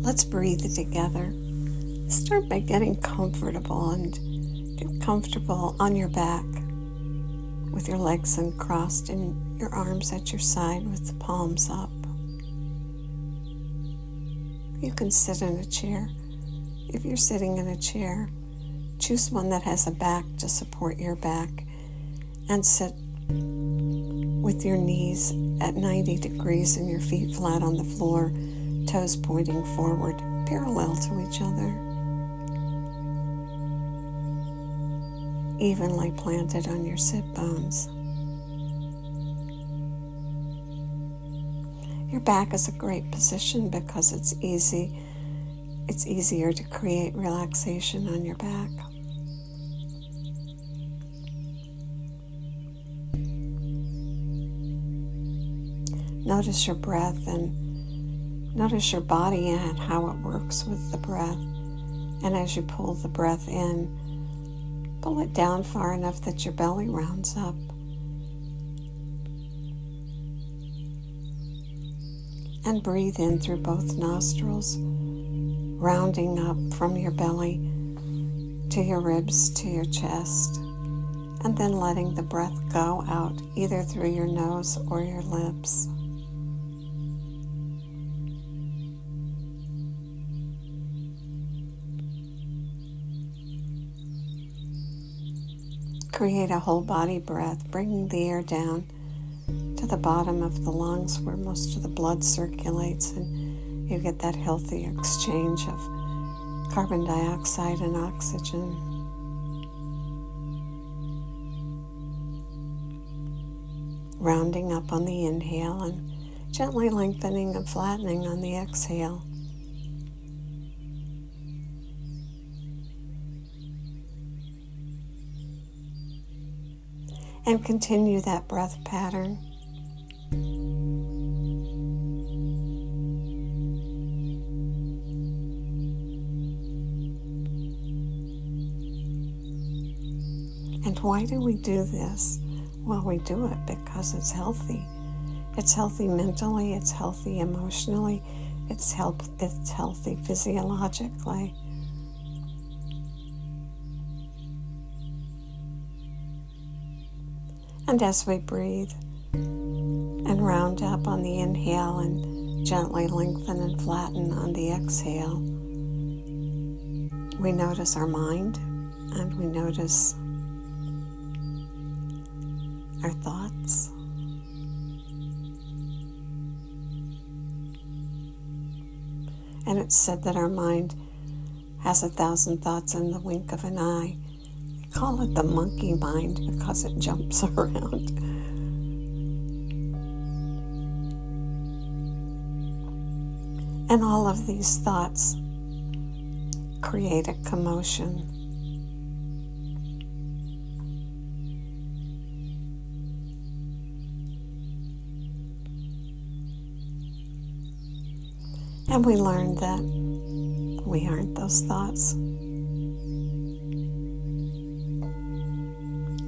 Let's breathe together. Start by getting comfortable and get comfortable on your back with your legs uncrossed and your arms at your side with the palms up. You can sit in a chair. If you're sitting in a chair, choose one that has a back to support your back and sit with your knees at 90 degrees and your feet flat on the floor, toes pointing forward, parallel to each other. Evenly planted on your sit bones. Your back is a great position because it's easier to create relaxation on your back. Notice your breath and notice your body and how it works with the breath. And as you pull the breath in, pull it down far enough that your belly rounds up. And breathe in through both nostrils, rounding up from your belly to your ribs to your chest, and then letting the breath go out either through your nose or your lips. Create a whole body breath, bringing the air down to the bottom of the lungs where most of the blood circulates, and you get that healthy exchange of carbon dioxide and oxygen. Rounding up on the inhale and gently lengthening and flattening on the exhale. And continue that breath pattern. And why do we do this? Well, we do it because it's healthy. It's healthy mentally, it's healthy emotionally, it's healthy physiologically. And as we breathe and round up on the inhale and gently lengthen and flatten on the exhale, we notice our mind and we notice our thoughts. And it's said that our mind has 1,000 thoughts in the wink of an eye. Call it the monkey mind because it jumps around. And all of these thoughts create a commotion. And we learn that we aren't those thoughts.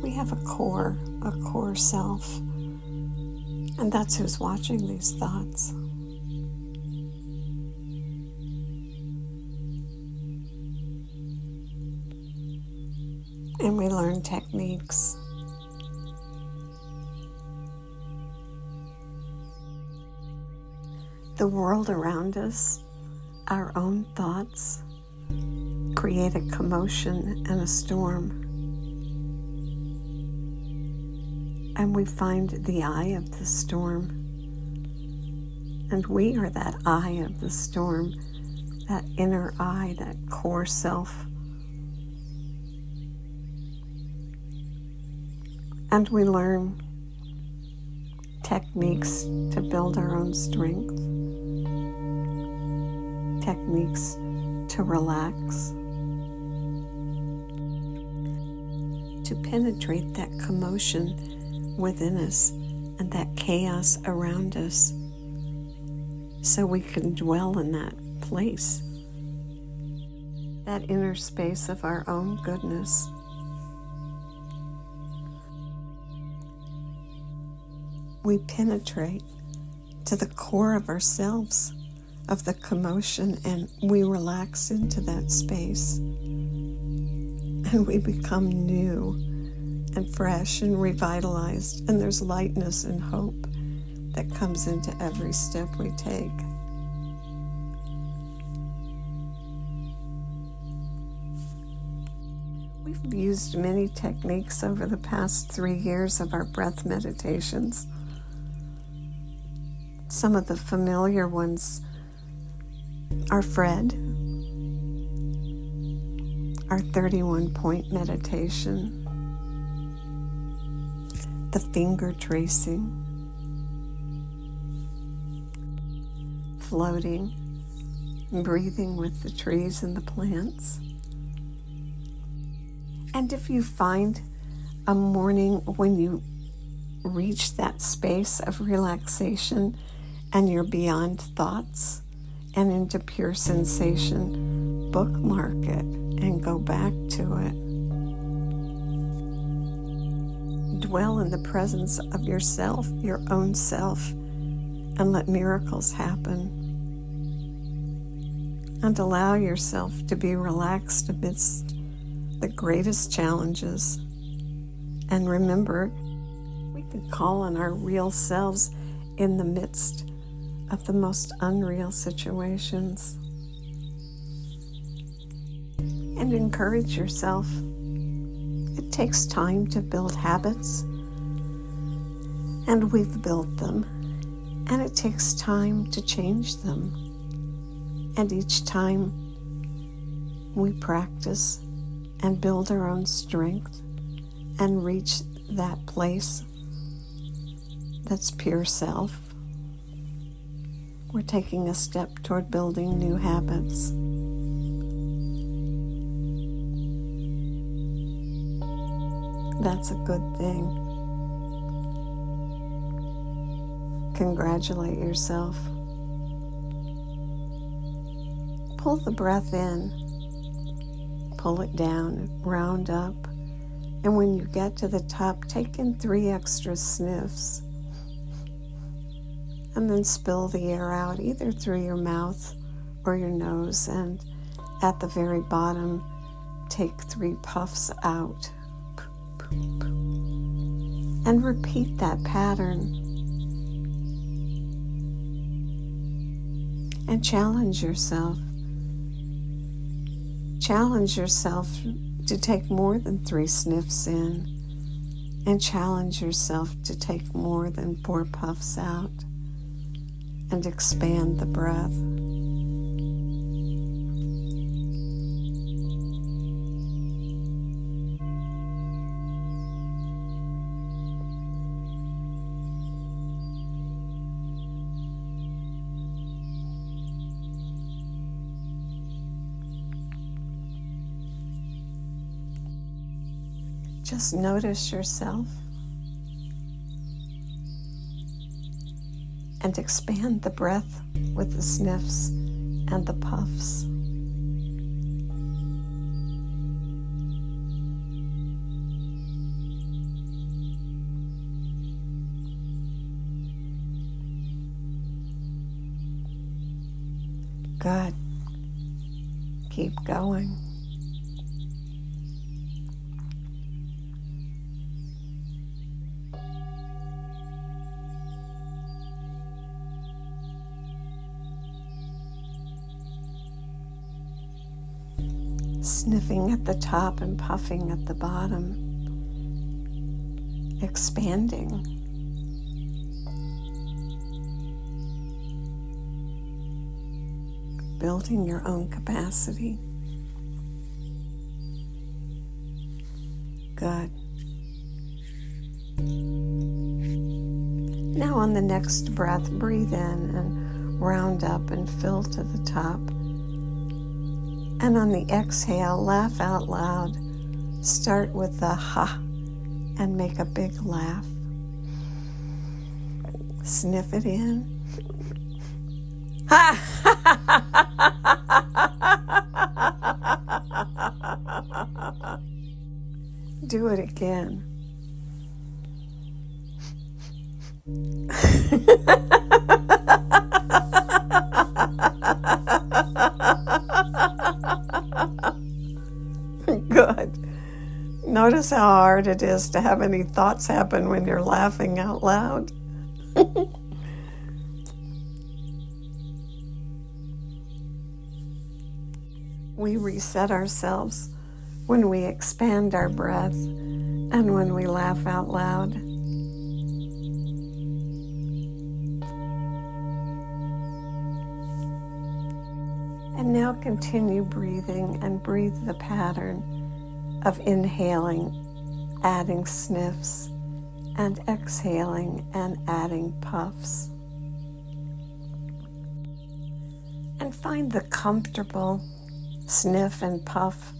We have a core self, and that's who's watching these thoughts. And we learn techniques. The world around us, our own thoughts, create a commotion and a storm. And we find the eye of the storm. And we are that eye of the storm, that inner eye, that core self. And we learn techniques to build our own strength, techniques to relax, to penetrate that commotion within us and that chaos around us so we can dwell in that place, that inner space of our own goodness. We penetrate to the core of ourselves, of the commotion, and we relax into that space. And we become new and fresh and revitalized, and there's lightness and hope that comes into every step we take. We've used many techniques over the past 3 years of our breath meditations. Some of the familiar ones are Fred, our 31-point meditation, the finger tracing, floating, breathing with the trees and the plants. And if you find a morning when you reach that space of relaxation and you're beyond thoughts and into pure sensation, bookmark it and go back to it. Dwell in the presence of yourself, your own self, and let miracles happen. And allow yourself to be relaxed amidst the greatest challenges. And remember, we can call on our real selves in the midst of the most unreal situations. And encourage yourself. It takes time to build habits, and we've built them. And it takes time to change them. And each time we practice and build our own strength and reach that place that's pure self, we're taking a step toward building new habits. That's a good thing. Congratulate yourself. Pull the breath in, pull it down, round up, and when you get to the top, take in 3 extra sniffs. And then spill the air out, either through your mouth or your nose, and at the very bottom, take 3 puffs out. And repeat that pattern. And challenge yourself. Challenge yourself to take more than 3 sniffs in, and challenge yourself to take more than 4 puffs out, and expand the breath. Just notice yourself and expand the breath with the sniffs and the puffs. Good. Keep going. Sniffing at the top and puffing at the bottom. Expanding. Building your own capacity. Good. Now on the next breath, breathe in and round up and fill to the top. And on the exhale, laugh out loud. Start with the ha and make a big laugh. Sniff it in. Ha! Do it again. Notice how hard it is to have any thoughts happen when you're laughing out loud. We reset ourselves when we expand our breath and when we laugh out loud. And now continue breathing and breathe the pattern of inhaling, adding sniffs, and exhaling and adding puffs. And find the comfortable sniff and puff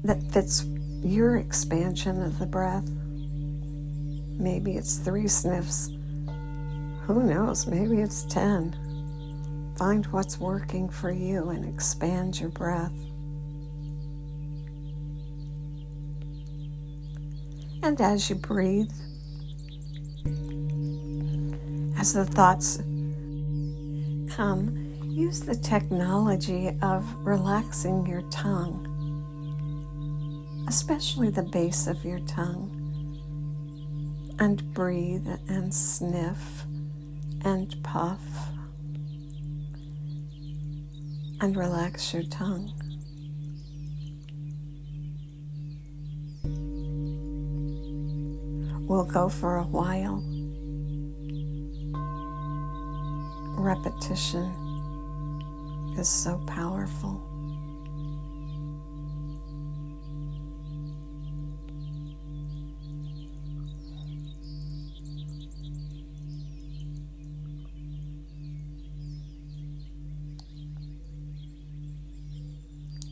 that fits your expansion of the breath. Maybe it's 3 sniffs. Who knows? Maybe it's 10. Find what's working for you and expand your breath. And as you breathe, as the thoughts come, use the technology of relaxing your tongue, especially the base of your tongue, and breathe and sniff and puff and relax your tongue. We'll go for a while. Repetition is so powerful.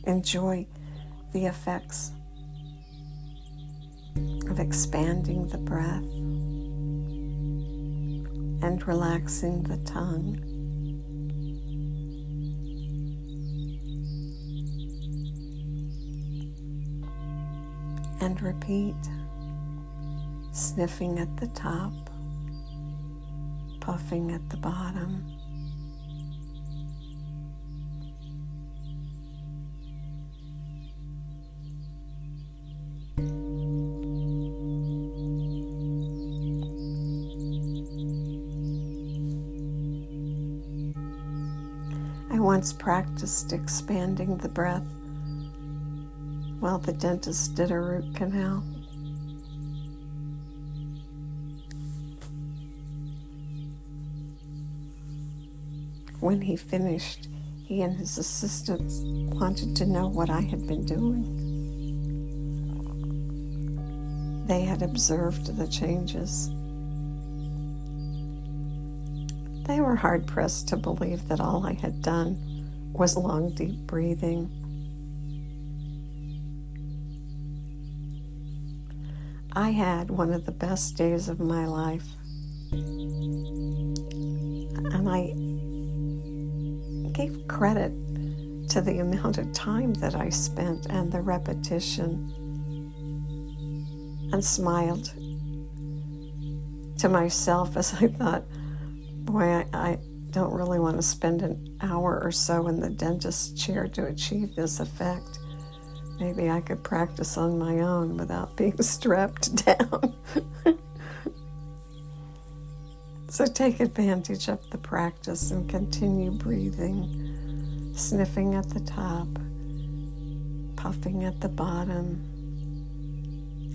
Enjoy the effects of expanding the breath and relaxing the tongue. And repeat, sniffing at the top, puffing at the bottom. I once practiced expanding the breath while the dentist did a root canal. When he finished, he and his assistants wanted to know what I had been doing. They had observed the changes. They were hard-pressed to believe that all I had done was long, deep breathing. I had one of the best days of my life, and I gave credit to the amount of time that I spent and the repetition, and smiled to myself as I thought, boy, I don't really want to spend an hour or so in the dentist's chair to achieve this effect. Maybe I could practice on my own without being strapped down. So take advantage of the practice and continue breathing, sniffing at the top, puffing at the bottom,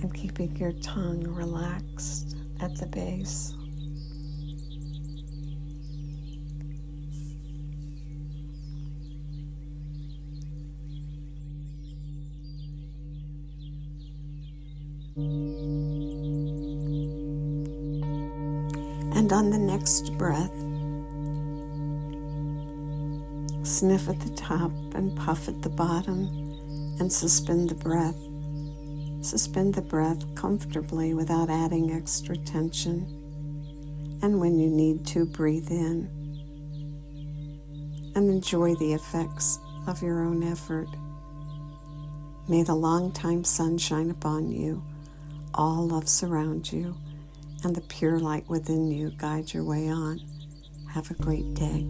and keeping your tongue relaxed at the base. And on the next breath, sniff at the top and puff at the bottom and suspend the breath. Suspend the breath comfortably without adding extra tension. And when you need to, breathe in and enjoy the effects of your own effort. May the long-time sun shine upon you, all love surround you, and the pure light within you guide your way on. Have a great day.